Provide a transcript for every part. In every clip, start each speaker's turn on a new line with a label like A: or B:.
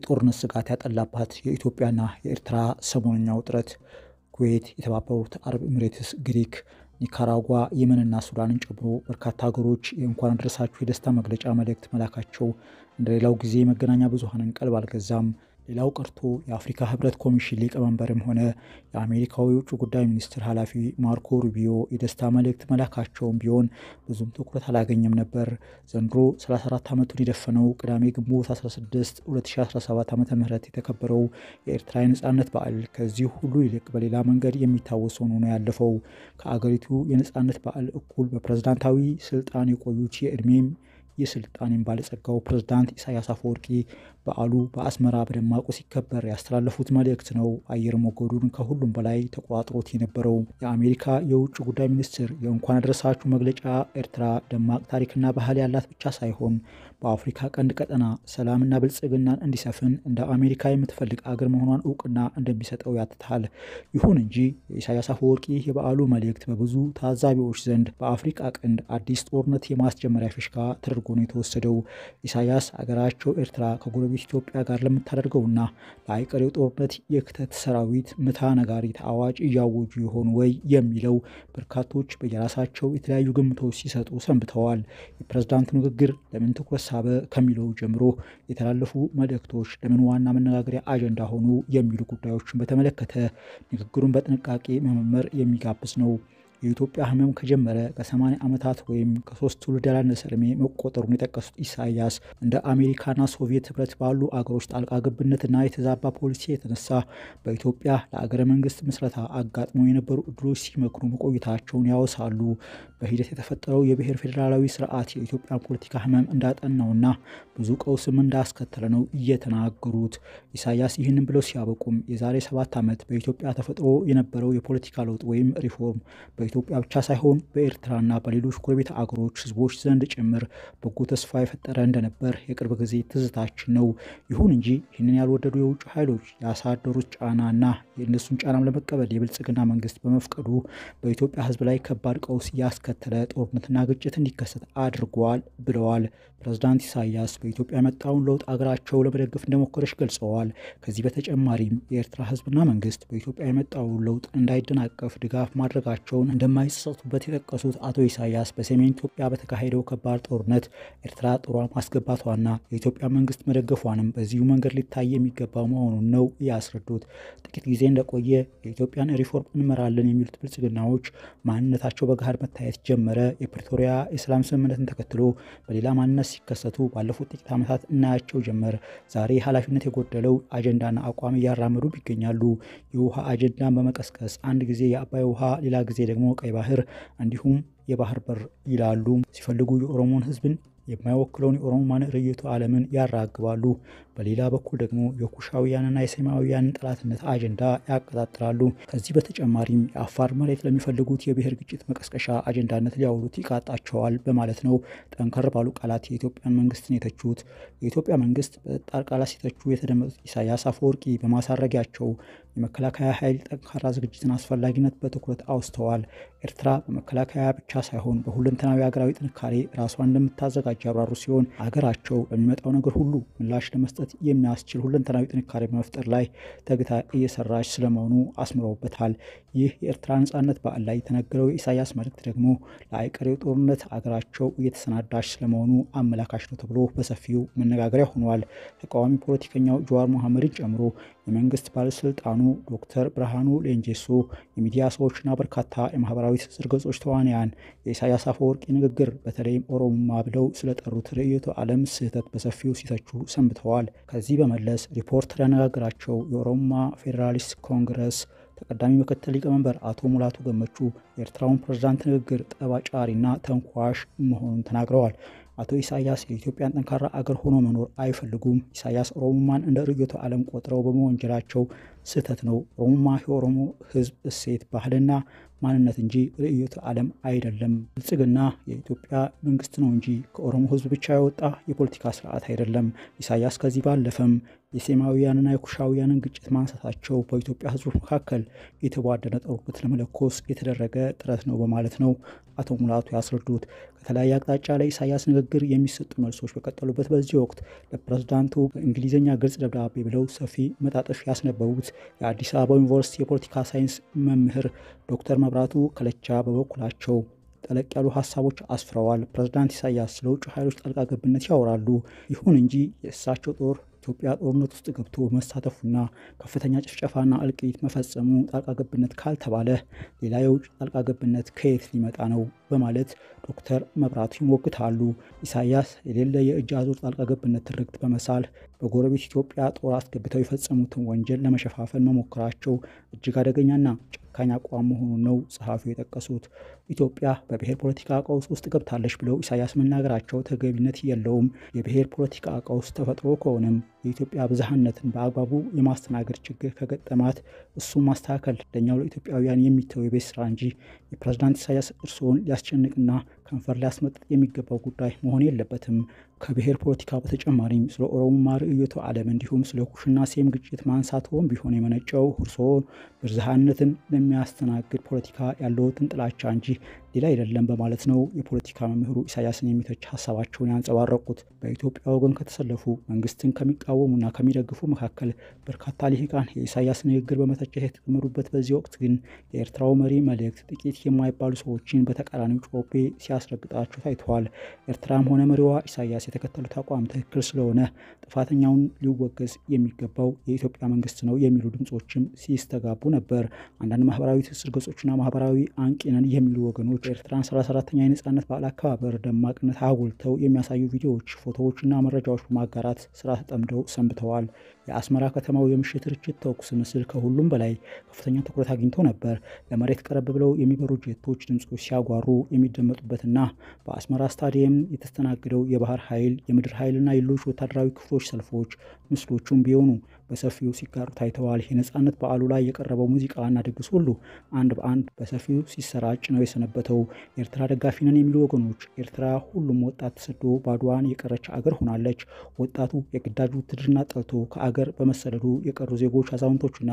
A: የጦርነት ስጋት ያጠላባት የኢትዮጵያና የኤርትራ ሰሞነኛ ውጥረት ኩዌት፣ የተባበሩት አረብ ኤሚሬትስ፣ ግሪክ፣ ኒካራጓ፣ የመንና ሱዳንን ጨምሮ በርካታ ሀገሮች የእንኳን አደረሳችሁ የደስታ መግለጫ መልእክት መላካቸው እንደሌላው ጊዜ መገናኛ ብዙሃንን ቀልብ አልገዛም። ሌላው ቀርቶ የአፍሪካ ህብረት ኮሚሽን ሊቀመንበርም ሆነ የአሜሪካው የውጭ ጉዳይ ሚኒስትር ኃላፊ ማርኮ ሩቢዮ የደስታ መልእክት መላካቸውም ቢሆን ብዙም ትኩረት አላገኘም ነበር። ዘንድሮ 34 ዓመቱን የደፈነው ቅዳሜ ግንቦት 16 2017 ዓ.ም የተከበረው የኤርትራ የነጻነት በዓል ከዚህ ሁሉ ይልቅ በሌላ መንገድ የሚታወስ ሆኖ ነው ያለፈው። ከአገሪቱ የነጻነት በዓል እኩል በፕሬዝዳንታዊ ስልጣን የቆዩት የዕድሜም የስልጣኔን ባለጸጋው ፕሬዝዳንት ኢሳያስ አፈወርቂ በዓሉ በአስመራ በደማቁ ሲከበር ያስተላለፉት መልእክት ነው አየር ሞገዱን ከሁሉም በላይ ተቆጣጥሮት የነበረው። የአሜሪካ የውጭ ጉዳይ ሚኒስትር የእንኳን አደረሳችሁ መግለጫ ኤርትራ ደማቅ ታሪክና ባህል ያላት ብቻ ሳይሆን በአፍሪካ ቀንድ ቀጠና ሰላምና ብልጽግናን እንዲሰፍን እንደ አሜሪካ የምትፈልግ አገር መሆኗን እውቅና እንደሚሰጠው ያትታል። ይሁን እንጂ የኢሳያስ አፈወርቂ የበዓሉ መልእክት በብዙ ታዛቢዎች ዘንድ በአፍሪካ ቀንድ አዲስ ጦርነት የማስጀመሪያ ፊሽካ ተደርጎ ነው የተወሰደው። ኢሳያስ አገራቸው ኤርትራ ከጎረቤት ኢትዮጵያ ጋር ለምታደርገውና ለአይቀሬው ጦርነት የክተት ሰራዊት ምታ ነጋሪት አዋጅ እያወጁ ይሆን ወይ የሚለው በርካቶች በየራሳቸው የተለያዩ ግምቶች ሲሰጡ ሰንብተዋል። የፕሬዝዳንቱ ንግግር ለምን ትኩረት ሳበ ከሚለው ጀምሮ የተላለፉ መልእክቶች ለምን ዋና መነጋገሪያ አጀንዳ ሆኑ የሚሉ ጉዳዮችን በተመለከተ ንግግሩን በጥንቃቄ መመርመር የሚጋብዝ ነው። የኢትዮጵያ ህመም ከጀመረ ከ80 ዓመታት ወይም ከ3 ትውልድ ያላነሰ ዕድሜ መቆጠሩን የጠቀሱት ኢሳያስ እንደ አሜሪካና ሶቪየት ህብረት ባሉ አገሮች ጣልቃ ገብነትና የተዛባ ፖሊሲ የተነሳ በኢትዮጵያ ለአገረ መንግስት ምስረታ አጋጥሞ የነበሩ እድሎች ሲመክሩ መቆየታቸውን ያወሳሉ። በሂደት የተፈጠረው የብሔር ፌዴራላዊ ስርዓት የኢትዮጵያን ፖለቲካ ህመም እንዳጠናውና ብዙ ቀውስም እንዳስከተለ ነው እየተናገሩት። ኢሳያስ ይህንን ብለው ሲያበቁም የዛሬ 7 ዓመት በኢትዮጵያ ተፈጥሮ የነበረው የፖለቲካ ለውጥ ወይም ሪፎርም በኢትዮጵያ ብቻ ሳይሆን በኤርትራና በሌሎች ጎረቤት አገሮች ህዝቦች ዘንድ ጭምር በጎ ተስፋ የፈጠረ እንደነበር የቅርብ ጊዜ ትዝታችን ነው። ይሁን እንጂ ይህንን ያልወደዱ የውጭ ኃይሎች ያሳደሩት ጫናና የእነሱን ጫናም ለመቀበል የብልጽግና መንግስት በመፍቀዱ በኢትዮጵያ ህዝብ ላይ ከባድ ቀውስ ያስከተለ ጦርነትና ግጭት እንዲከሰት አድርጓል ብለዋል። ፕሬዝዳንት ኢሳያስ በኢትዮጵያ የመጣውን ለውጥ አገራቸው ለመደገፍ እንደሞከረች ገልጸዋል። ከዚህ በተጨማሪም የኤርትራ ህዝብና መንግስት በኢትዮጵያ የመጣውን ለውጥ እንዳይደናቀፍ ድጋፍ ማድረጋቸውን እንደማይጸጸቱበት የጠቀሱት አቶ ኢሳያስ በሰሜን ኢትዮጵያ በተካሄደው ከባድ ጦርነት ኤርትራ ጦሯን ማስገባቷና የኢትዮጵያ መንግስት መደገፏንም በዚሁ መንገድ ሊታይ የሚገባው መሆኑን ነው ያስረዱት። ጥቂት ጊዜ እንደቆየ የኢትዮጵያን ሪፎርም እንመራለን የሚሉት ብልጽግናዎች ማንነታቸው በገሃድ መታየት ጀመረ። የፕሪቶሪያ የሰላም ስምምነትን ተከትሎ በሌላ ማንነት ሲከሰቱ ባለፉት ጥቂት ዓመታት እናያቸው ጀመር። ዛሬ ኃላፊነት የጎደለው አጀንዳና አቋም እያራመዱ ይገኛሉ። የውሃ አጀንዳን በመቀስቀስ አንድ ጊዜ የአባይ ውሃ ሌላ ጊዜ ደግሞ ቀይ ባህር እንዲሁም የባህር በር ይላሉ። ሲፈልጉ የኦሮሞን ህዝብን የማይወክለውን የኦሮሞማን ርዕዮተ ዓለምን ያራግባሉ። በሌላ በኩል ደግሞ የኩሻውያንና የሰማያውያን ጠላትነት አጀንዳ ያቀጣጥላሉ። ከዚህ በተጨማሪም የአፋር መሬት ለሚፈልጉት የብሔር ግጭት መቀስቀሻ አጀንዳነት ሊያውሉት ይቃጣቸዋል በማለት ነው ጠንከር ባሉ ቃላት የኢትዮጵያን መንግስትን የተቹት። የኢትዮጵያ መንግስት በጣር ቃላት ሲተቹ የተደመጡት ኢሳያስ አፈወርቂ በማሳረጊያቸው የመከላከያ ኃይል ጠንካራ ዝግጅትን አስፈላጊነት በትኩረት አውስተዋል። ኤርትራ በመከላከያ ብቻ ሳይሆን በሁለንተናዊ ሀገራዊ ጥንካሬ ራሷን እንደምታዘጋጅ ያብራሩ ሲሆን አገራቸው በሚመጣው ነገር ሁሉ ምላሽ ለመስጠት የሚያስችል ሁለንተናዊ ጥንካሬ በመፍጠር ላይ ተግታ እየሰራች ስለመሆኑ አስምረውበታል። ይህ የኤርትራ ነጻነት በዓል ላይ የተነገረው የኢሳያስ መልእክት ደግሞ ለአይቀሬው ጦርነት አገራቸው እየተሰናዳች ስለመሆኑ አመላካች ነው ተብሎ በሰፊው መነጋገሪያ ሆኗል። ተቃዋሚ ፖለቲከኛው ጀዋር መሐመድን ጨምሮ የመንግስት ባለስልጣኑ ዶክተር ብርሃኑ ሌንጄሶ፣ የሚዲያ ሰዎችና በርካታ የማህበራዊ ትስስር ገጾች ተዋንያን የኢሳያስ አፈወርቂ ንግግር በተለይም ኦሮሞማ ብለው ስለጠሩት ርዕዮተ ዓለም ስህተት በሰፊው ሲተቹ ሰንብተዋል። ከዚህ በመለስ ሪፖርተር ያነጋገራቸው የኦሮሞማ ፌዴራሊስት ኮንግረስ ተቀዳሚ ምክትል ሊቀመንበር አቶ ሙላቱ ገመቹ የኤርትራውን ፕሬዝዳንት ንግግር ጠባጫሪና ተንኳሽ መሆኑን ተናግረዋል። አቶ ኢሳያስ የኢትዮጵያን ጠንካራ አገር ሆኖ መኖር አይፈልጉም። ኢሳያስ ኦሮሞማን እንደ ርዕዮተ ዓለም ቆጥረው በመወንጀላቸው ስህተት ነው። ኦሮሞማ የኦሮሞ ህዝብ እሴት፣ ባህልና ማንነት እንጂ ርዕዮተ ዓለም አይደለም። ብልጽግና የኢትዮጵያ መንግስት ነው እንጂ ከኦሮሞ ህዝብ ብቻ የወጣ የፖለቲካ ስርዓት አይደለም። ኢሳያስ ከዚህ ባለፈም የሴማውያንና የኩሻውያንን ግጭት ማንሳታቸው በኢትዮጵያ ህዝቦች መካከል የተቧደነ ጦርነት ለመለኮስ የተደረገ ጥረት ነው በማለት ነው አቶ ሙላቱ ያስረዱት። ከተለያየ አቅጣጫ ላይ ኢሳያስ ንግግር የሚሰጡ መልሶች በቀጠሉበት በዚህ ወቅት ለፕሬዝዳንቱ በእንግሊዝኛ ግልጽ ደብዳቤ ብለው ሰፊ መጣጥፍ ያስነበቡት የአዲስ አበባ ዩኒቨርሲቲ የፖለቲካ ሳይንስ መምህር ዶክተር መብራቱ ከለቻ በበኩላቸው ጠለቅ ያሉ ሀሳቦች አስፍረዋል። ፕሬዝዳንት ኢሳያስ ስለ ውጭ ኃይሎች ጣልቃ ገብነት ያወራሉ። ይሁን እንጂ የእሳቸው ጦር ኢትዮጵያ ጦርነት ውስጥ ገብቶ መሳተፉና ከፍተኛ ጭፍጨፋና እልቂት መፈጸሙ ጣልቃ ገብነት ካልተባለ ሌላ የውጭ ጣልቃ ገብነት ከየት ሊመጣ ነው በማለት ዶክተር መብራቱ ይሞግታሉ። ኢሳያስ የሌለ የእጅ አዙር ጣልቃ ገብነት ትርክት በመሳል በጎረቤት ኢትዮጵያ ጦር አስገብተው የፈጸሙትን ወንጀል ለመሸፋፈን መሞከራቸው እጅግ አደገኛና ጨካኝ አቋም መሆኑን ነው ጸሐፊው የጠቀሱት። ኢትዮጵያ በብሔር ፖለቲካ ቀውስ ውስጥ ገብታለች ብለው ኢሳያስ መናገራቸው ተገቢነት የለውም። የብሔር ፖለቲካ ቀውስ ተፈጥሮ ከሆነም የኢትዮጵያ ብዝሃነትን በአግባቡ የማስተናገድ ችግር ከገጠማት እሱን ማስተካከል ለኛው ለኢትዮጵያውያን የሚተው የቤት ስራ እንጂ የፕሬዝዳንት ኢሳያስ እርስዎን ሊያስጨንቅና ከንፈር ሊያስመጥጥ የሚገባው ጉዳይ መሆን የለበትም። ከብሔር ፖለቲካ በተጨማሪም ስለ ኦሮሞማ ርዕዮተ ዓለም እንዲሁም ስለ ኩሽና ሴም ግጭት ማንሳትዎም ቢሆን የመነጨው እርስዎ ብዝሃነትን ለሚያስተናግድ ፖለቲካ ያለዎትን ጥላቻ እንጂ ሌላ አይደለም በማለት ነው የፖለቲካ መምህሩ ኢሳያስን የሚተች ሀሳባቸውን ያንጸባረቁት። በኢትዮጵያ ወገን ከተሰለፉ መንግስትን ከሚቃወሙና ከሚደግፉ መካከል በርካታ ልሂቃን የኢሳያስ ንግግር በመተቸት የተጠመዱበት በዚህ ወቅት ግን የኤርትራው መሪ መልእክት ጥቂት የማይባሉ ሰዎችን በተቃራኒው ጮቤ ሲያስረግጣቸው ታይተዋል። ኤርትራም ሆነ መሪዋ ኢሳያስ የተከተሉት አቋም ትክክል ስለሆነ ጥፋተኛውን ሊወገዝ የሚገባው የኢትዮጵያ መንግስት ነው የሚሉ ድምጾችም ሲስተጋቡ ነበር። አንዳንድ ማህበራዊ ትስስር ገጾችና ማህበራዊ አንቂነን የሚሉ ወገኖች ኤርትራን 34ኛ የነጻነት በዓል አከባበር ደማቅነት አጉልተው የሚያሳዩ ቪዲዮዎች፣ ፎቶዎችና መረጃዎች በማጋራት ስራ ተጠምደው ሰንብተዋል። የአስመራ ከተማው የምሽት ርችት ተኩስ ምስል ከሁሉም በላይ ከፍተኛ ትኩረት አግኝቶ ነበር። ለመሬት ቀረብ ብለው የሚበሩ ጄቶች ድምጾች ሲያጓሩ የሚደመጡበትና በአስመራ ስታዲየም የተስተናገደው የባህር ኃይል፣ የምድር ኃይልና ሌሎች ወታደራዊ ክፍሎች ሰልፎች ምስሎቹም ቢሆኑ በሰፊው ሲጋሩ ታይተዋል። የነጻነት በዓሉ ላይ የቀረበው ሙዚቃና ድግስ ሁሉ አንድ በአንድ በሰፊው ሲሰራጭ ነው የሰነበተው። ኤርትራ ደጋፊ ነን የሚሉ ወገኖች ኤርትራ ሁሉም ወጣት ተሰዶ ባዶዋን የቀረች አገር ሆናለች፣ ወጣቱ የግዳጅ ውትድርና ጠልቶ ከአገር በመሰደዱ የቀሩ ዜጎች አዛውንቶችና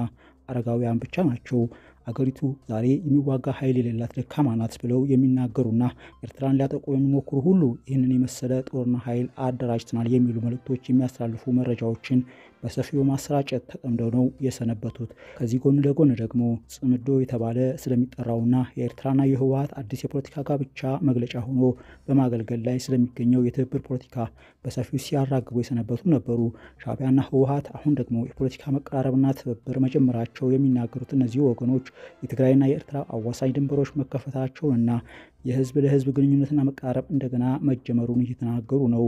A: አረጋውያን ብቻ ናቸው፣ አገሪቱ ዛሬ የሚዋጋ ኃይል የሌላት ደካማ ናት ብለው የሚናገሩና ኤርትራን ሊያጠቁ የሚሞክሩ ሁሉ ይህንን የመሰለ ጦርና ኃይል አደራጅተናል የሚሉ መልእክቶች የሚያስተላልፉ መረጃዎችን በሰፊው ማሰራጨት ተጠምደው ነው የሰነበቱት። ከዚህ ጎን ለጎን ደግሞ ጽምዶ የተባለ ስለሚጠራውና የኤርትራና የህወሓት አዲስ የፖለቲካ ጋብቻ መግለጫ ሆኖ በማገልገል ላይ ስለሚገኘው የትብብር ፖለቲካ በሰፊው ሲያራግቡ የሰነበቱ ነበሩ። ሻዕቢያና ህወሓት አሁን ደግሞ የፖለቲካ መቀራረብና ትብብር መጀመራቸው የሚናገሩት እነዚህ ወገኖች የትግራይና የኤርትራ አዋሳኝ ድንበሮች መከፈታቸውንና የህዝብ ለህዝብ ግንኙነትና መቃረብ እንደገና መጀመሩን እየተናገሩ ነው።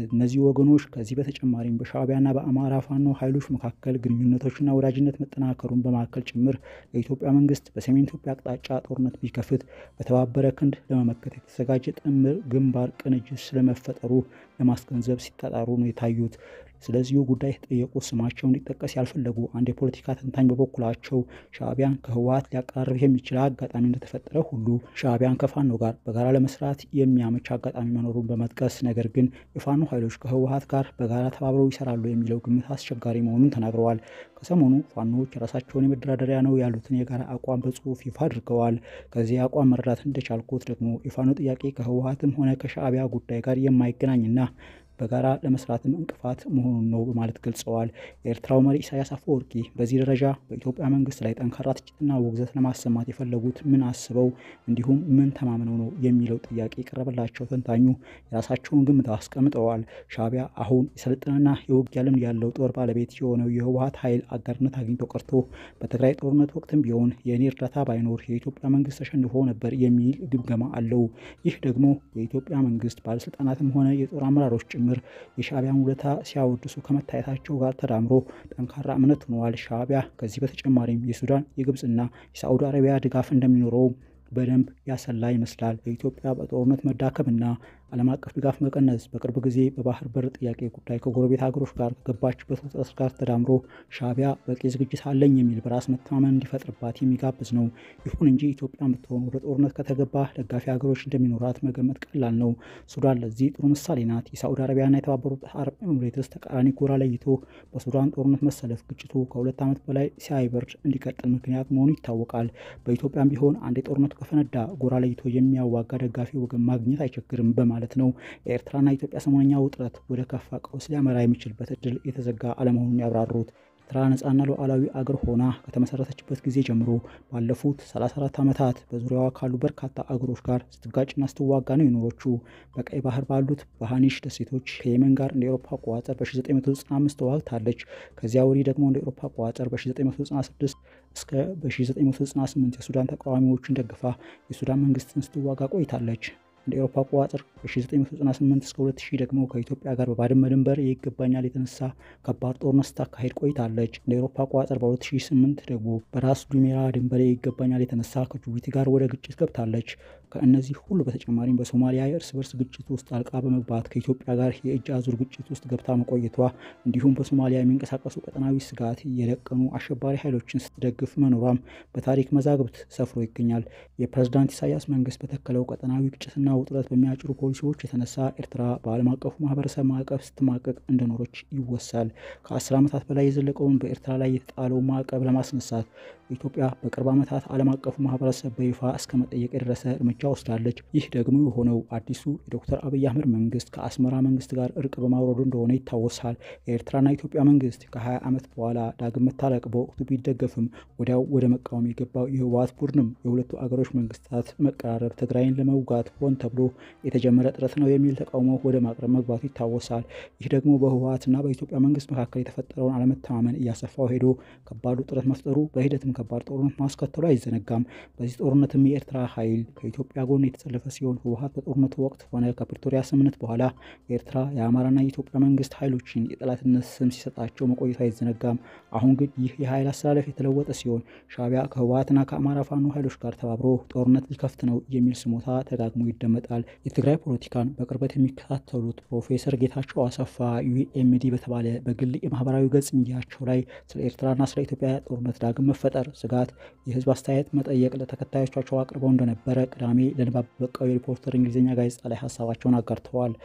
A: እነዚህ ወገኖች ከዚህ በተጨማሪም በሻዕቢያና በአማራ ፋኖ ኃይሎች መካከል ግንኙነቶችና ወዳጅነት መጠናከሩን በማከል ጭምር የኢትዮጵያ መንግስት በሰሜን ኢትዮጵያ አቅጣጫ ጦርነት ቢከፍት በተባበረ ክንድ ለመመከት የተዘጋጀ ጥምር ግንባር ቅንጅት ስለመፈጠሩ ለማስገንዘብ ሲጣጣሩ ነው የታዩት። ስለዚሁ ጉዳይ የተጠየቁ ስማቸው እንዲጠቀስ ያልፈለጉ አንድ የፖለቲካ ተንታኝ በበኩላቸው ሻዕቢያን ከህወሓት ሊያቀራርብ የሚችል አጋጣሚ እንደተፈጠረ ሁሉ ሻዕቢያን ከፋኖ ጋር በጋራ ለመስራት የሚያመች አጋጣሚ መኖሩን በመጥቀስ ነገር ግን የፋኖ ኃይሎች ከህወሓት ጋር በጋራ ተባብረው ይሰራሉ የሚለው ግምት አስቸጋሪ መሆኑን ተናግረዋል። ከሰሞኑ ፋኖዎች የራሳቸውን የመደራደሪያ ነው ያሉትን የጋራ አቋም በጽሁፍ ይፋ አድርገዋል። ከዚህ አቋም መረዳት እንደቻልኩት ደግሞ የፋኖ ጥያቄ ከህወሓትም ሆነ ከሻዕቢያ ጉዳይ ጋር የማይገናኝና በጋራ ለመስራትም እንቅፋት መሆኑን ነው በማለት ገልጸዋል። የኤርትራው መሪ ኢሳያስ አፈወርቂ በዚህ ደረጃ በኢትዮጵያ መንግስት ላይ ጠንካራ ትችትና ውግዘት ለማሰማት የፈለጉት ምን አስበው እንዲሁም ምን ተማምነው ነው የሚለው ጥያቄ የቀረበላቸው ተንታኙ የራሳቸውን ግምት አስቀምጠዋል። ሻዕቢያ አሁን የሰለጠነና የውጊያ ልምድ ያለው ጦር ባለቤት የሆነው የህወሓት ኃይል አጋርነት አግኝቶ ቀርቶ በትግራይ ጦርነት ወቅትም ቢሆን የኔ እርዳታ ባይኖር የኢትዮጵያ መንግስት ተሸንፎ ነበር የሚል ግምገማ አለው። ይህ ደግሞ የኢትዮጵያ መንግስት ባለስልጣናትም ሆነ የጦር አመራሮች ጭምር የሻዕቢያን ውለታ ሲያወድሱ ከመታየታቸው ጋር ተዳምሮ ጠንካራ እምነት ሆነዋል። ሻዕቢያ ከዚህ በተጨማሪም የሱዳን፣ የግብፅና የሳዑዲ አረቢያ ድጋፍ እንደሚኖረው በደንብ ያሰላ ይመስላል። የኢትዮጵያ በጦርነት መዳከምና ዓለም አቀፍ ድጋፍ መቀነስ በቅርብ ጊዜ በባህር በር ጥያቄ ጉዳይ ከጎረቤት ሀገሮች ጋር ከገባችበት ውጥረት ጋር ተዳምሮ ሻዕቢያ በቂ ዝግጅት አለኝ የሚል በራስ መተማመን እንዲፈጥርባት የሚጋብዝ ነው። ይሁን እንጂ ኢትዮጵያን ብትሆን ወደ ጦርነት ከተገባ ደጋፊ ሀገሮች እንደሚኖራት መገመት ቀላል ነው። ሱዳን ለዚህ ጥሩ ምሳሌ ናት። የሳዑዲ አረቢያና የተባበሩት አረብ ኤምሬትስ ተቃራኒ ጎራ ለይቶ በሱዳን ጦርነት መሰለፍ ግጭቱ ከ2 ዓመት በላይ ሳይበርድ እንዲቀጥል ምክንያት መሆኑ ይታወቃል። በኢትዮጵያም ቢሆን አንዴ ጦርነቱ ከፈነዳ ጎራ ለይቶ የሚያዋጋ ደጋፊ ወገን ማግኘት አይቸግርም በማለት ነው የኤርትራና ኢትዮጵያ ሰሞነኛ ውጥረት ወደ ከፋ ቀውስ ሊያመራ የሚችልበት እድል የተዘጋ አለመሆኑን ያብራሩት። ኤርትራ ነጻና ሉዓላዊ አገር ሆና ከተመሰረተችበት ጊዜ ጀምሮ ባለፉት 34 ዓመታት በዙሪያዋ ካሉ በርካታ አገሮች ጋር ስትጋጭና ስትዋጋ ነው የኖረችው። በቀይ ባህር ባሉት በሃኒሽ ደሴቶች ከየመን ጋር እንደ አውሮፓ አቆጣጠር በ1995 ተዋግታለች። ከዚያ ወዲህ ደግሞ እንደ አውሮፓ አቆጣጠር በ1996 እስከ በ1998 የሱዳን ተቃዋሚዎችን ደግፋ የሱዳን መንግስትን ስትዋጋ ቆይታለች። እንደ አውሮፓ አቆጣጠር በ1998 እስከ 2000 ደግሞ ከኢትዮጵያ ጋር በባድመ ድንበር ይገባኛል የተነሳ ከባድ ጦርነት ስታካሄድ ቆይታለች። እንደ አውሮፓ አቆጣጠር በ2008 ደግሞ በራስ ዱሜራ ድንበር ይገባኛል የተነሳ ከጅቡቲ ጋር ወደ ግጭት ገብታለች። ከእነዚህ ሁሉ በተጨማሪም በሶማሊያ የእርስ በርስ ግጭት ውስጥ ጣልቃ በመግባት ከኢትዮጵያ ጋር የእጅ አዙር ግጭት ውስጥ ገብታ መቆየቷ እንዲሁም በሶማሊያ የሚንቀሳቀሱ ቀጠናዊ ስጋት የደቀኑ አሸባሪ ኃይሎችን ስትደግፍ መኖሯም በታሪክ መዛግብት ሰፍሮ ይገኛል። የፕሬዝዳንት ኢሳያስ መንግስት በተከለው ቀጠናዊ ግጭትና ውጥረት በሚያጭሩ ፖሊሲዎች የተነሳ ኤርትራ በዓለም አቀፉ ማህበረሰብ ማዕቀብ ስትማቀቅ እንደኖረች ይወሳል። ከ10 ዓመታት በላይ የዘለቀውን በኤርትራ ላይ የተጣለው ማዕቀብ ለማስነሳት ኢትዮጵያ በቅርብ ዓመታት ዓለም አቀፉ ማህበረሰብ በይፋ እስከ መጠየቅ የደረሰ እርምጃ ወስዳለች። ይህ ደግሞ የሆነው አዲሱ የዶክተር አብይ አህመድ መንግስት ከአስመራ መንግስት ጋር እርቅ በማውረዱ እንደሆነ ይታወሳል። የኤርትራና ኢትዮጵያ መንግስት ከ20 ዓመት በኋላ ዳግም መታረቅ በወቅቱ ቢደገፍም ወዲያው ወደ መቃወም የገባው የህወሓት ቡድንም የሁለቱ አገሮች መንግስታት መቀራረብ ትግራይን ለመውጋት ሆን ተብሎ የተጀመረ ጥረት ነው የሚል ተቃውሞ ወደ ማቅረብ መግባቱ ይታወሳል። ይህ ደግሞ በህወሓትና በኢትዮጵያ መንግስት መካከል የተፈጠረውን አለመተማመን እያሰፋው ሄዶ ከባድ ውጥረት መፍጠሩ በሂደትም ከባድ ጦርነት ማስከተሉ አይዘነጋም። በዚህ ጦርነትም የኤርትራ ኃይል ከኢትዮጵያ ጎን የተሰለፈ ሲሆን ህወሓት በጦርነቱ ወቅት ሆነ ከፕሪቶሪያ ስምምነት በኋላ የኤርትራ የአማራና የኢትዮጵያ መንግስት ኃይሎችን የጠላትነት ስም ሲሰጣቸው መቆየቱ አይዘነጋም። አሁን ግን ይህ የኃይል አስተላለፍ የተለወጠ ሲሆን ሻዕቢያ ከህወሓትና ከአማራ ፋኖ ኃይሎች ጋር ተባብሮ ጦርነት ሊከፍት ነው የሚል ስሞታ ተዳግሞ ይደመጣል። የትግራይ ፖለቲካን በቅርበት የሚከታተሉት ፕሮፌሰር ጌታቸው አሰፋ ዩኤምዲ በተባለ በግል የማህበራዊ ገጽ ሚዲያቸው ላይ ስለ ኤርትራና ስለ ኢትዮጵያ ጦርነት ዳግም መፈጠር ስጋት የህዝብ አስተያየት መጠየቅ ለተከታዮቻቸው አቅርበው እንደነበረ ቅዳሜ ለንባብ በቃው የሪፖርተር እንግሊዝኛ ጋዜጣ ላይ ሀሳባቸውን አጋርተዋል።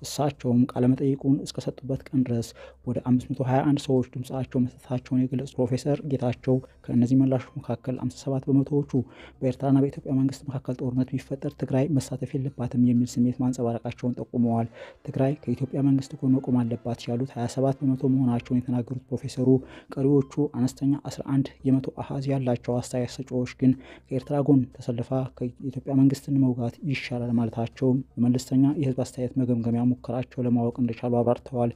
A: እሳቸውም ቃለመጠይቁን እስከሰጡበት ቀን ድረስ ወደ 521 ሰዎች ድምፃቸው መስጠታቸውን የገለጹት ፕሮፌሰር ጌታቸው ከእነዚህ ምላሾች መካከል 57 በመቶዎቹ በኤርትራና በኢትዮጵያ መንግስት መካከል ጦርነት ቢፈጠር ትግራይ መሳተፍ የለባትም የሚል ስሜት ማንጸባረቃቸውን ጠቁመዋል። ትግራይ ከኢትዮጵያ መንግስት ጎን መቆም አለባት ያሉት 27 በመቶ መሆናቸውን የተናገሩት ፕሮፌሰሩ ቀሪዎቹ አነስተኛ 11 የመቶ አሃዝ ያላቸው አስተያየት ሰጪዎች ግን ከኤርትራ ጎን ተሰልፋ ከኢትዮጵያ መንግስትን መውጋት ይሻላል ማለታቸውም በመለስተኛ የህዝብ አስተያየት መገምገሚያ ሙከራቸው ለማወቅ እንደቻሉ አብራርተዋል።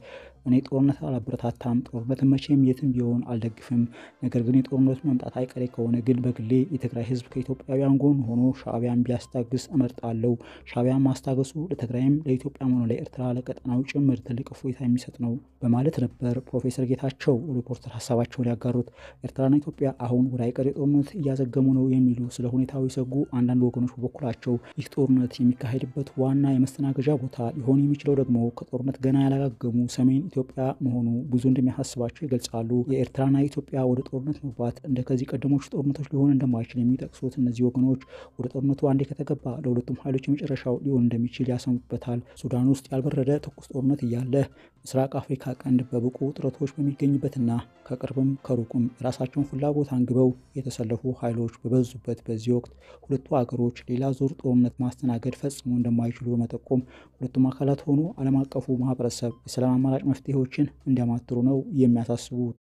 A: እኔ ጦርነት አላበረታታም፣ ጦርነትን መቼም የትም ቢሆን አልደግፍም። ነገር ግን የጦርነቱ መምጣት አይቀሬ ከሆነ ግን በግሌ የትግራይ ህዝብ ከኢትዮጵያውያን ጎን ሆኖ ሻዕቢያን ቢያስታግስ እመርጣለሁ። ሻዕቢያን ማስታገሱ ለትግራይም ለኢትዮጵያም ሆነ ለኤርትራ ለቀጠናው ጭምር ትልቅ እፎይታ የሚሰጥ ነው በማለት ነበር ፕሮፌሰር ጌታቸው ሪፖርተር ሀሳባቸውን ያጋሩት። ኤርትራና ኢትዮጵያ አሁን ወደ አይቀሬ ጦርነት እያዘገሙ ነው የሚሉ ስለ ሁኔታው የሰጉ አንዳንድ ወገኖች በበኩላቸው ይህ ጦርነት የሚካሄድበት ዋና የመስተናገጃ ቦታ ሊሆን የሚችለው ደግሞ ከጦርነት ገና ያላጋገሙ ሰሜን ኢትዮጵያ መሆኑ ብዙ እንደሚያሳስባቸው ይገልጻሉ። የኤርትራና ኢትዮጵያ ወደ ጦርነት መግባት እንደ ከዚህ ቀደሞች ጦርነቶች ሊሆን እንደማይችል የሚጠቅሱት እነዚህ ወገኖች ወደ ጦርነቱ አንዴ ከተገባ ለሁለቱም ኃይሎች የመጨረሻው ሊሆን እንደሚችል ያሰሙበታል። ሱዳን ውስጥ ያልበረደ ትኩስ ጦርነት እያለ ምስራቅ አፍሪካ ቀንድ በብቁ ውጥረቶች በሚገኝበትና ከቅርብም ከሩቁም የራሳቸውን ፍላጎት አንግበው የተሰለፉ ኃይሎች በበዙበት በዚህ ወቅት ሁለቱ አገሮች ሌላ ዙር ጦርነት ማስተናገድ ፈጽሞ እንደማይችሉ በመጠቆም ሁለቱም አካላት ሆኑ ዓለም አቀፉ ማህበረሰብ የሰላም አማራጭ መፍትሄዎችን እንዲያማትሩ ነው የሚያሳስቡት።